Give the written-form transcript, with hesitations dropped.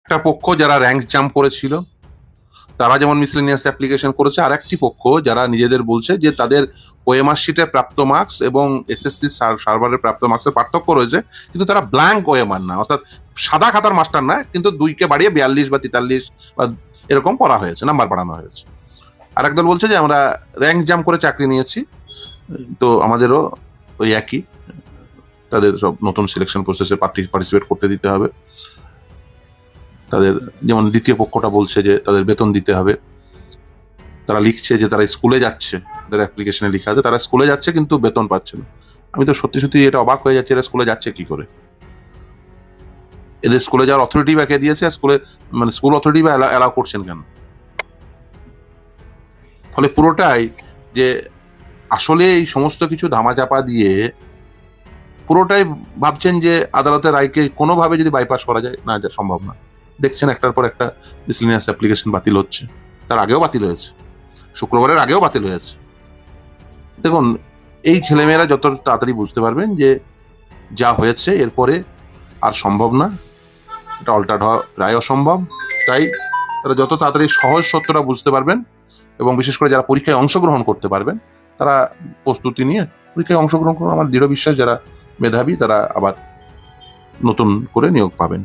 একটা পক্ষ যারা র্যাঙ্ক জাম্প করেছিল তারা যেমন মিসলেনিয়াস অ্যাপ্লিকেশন করেছে, আর একটি পক্ষ যারা নিজেদের বলছে যে তাদের ওএমআর শিটে প্রাপ্ত মার্কস এবং এসএসসি সার্ভারের প্রাপ্ত মার্কসের পার্থক্য রয়েছে, কিন্তু তারা ব্ল্যাঙ্ক ওএমআর না, অর্থাৎ সাদা খাতার মাস্টার না, কিন্তু 2কে বাড়িয়ে 42 বা 43 বা এরকম করা হয়েছে, নাম্বার বাড়ানো হয়েছে। আর একদল বলছে যে আমরা র্যাঙ্ক জাম্প করে চাকরি নিয়েছি, তো আমাদেরও ওই একই, তাদের সব নতুন সিলেকশন প্রসেসে পার্টিসিপেট করতে দিতে হবে। তাদের যেমন দ্বিতীয় পক্ষটা বলছে যে তাদের বেতন দিতে হবে। তারা লিখছে যে তারা স্কুলে যাচ্ছে, তাদের অ্যাপ্লিকেশনে লেখা আছে তারা স্কুলে যাচ্ছে কিন্তু বেতন পাচ্ছে না। আমি তো সত্যি সত্যি এটা অবাক হয়ে যাচ্ছে, এরা স্কুলে যাচ্ছে কি করে? এদের স্কুলে যাওয়ার অথরিটি বা কে দিয়েছে? স্কুলে মানে স্কুল অথরিটি বা অ্যালাউ করছেন কেন? ফলে পুরোটাই যে আসলে এই সমস্ত কিছু ধামাচাপা দিয়ে পুরোটাই ভাবছেন যে আদালতের রায়কে কোনোভাবে যদি বাইপাস করা যায়, না, এটা সম্ভব না। দেখছেন একটার পর একটা মিসলেনিয়াস অ্যাপ্লিকেশন বাতিল হচ্ছে, তার আগেও বাতিল হয়েছে, শুক্রবারের আগেও বাতিল হয়েছে। দেখুন, এই ছেলেমেয়েরা যত তাড়াতাড়ি বুঝতে পারবেন যে যা হয়েছে এরপরে আর সম্ভব না, এটা অল্টার্ড হওয়া প্রায় অসম্ভব, তাই তারা যত তাড়াতাড়ি সহজ সত্যটা বুঝতে পারবেন এবং বিশেষ করে যারা পরীক্ষায় অংশগ্রহণ করতে পারবেন তারা প্রস্তুতি নিয়ে পরীক্ষায় অংশগ্রহণ করুন। আমার দৃঢ় বিশ্বাস যারা মেধাবী তারা আবার নতুন করে নিয়োগ পাবেন।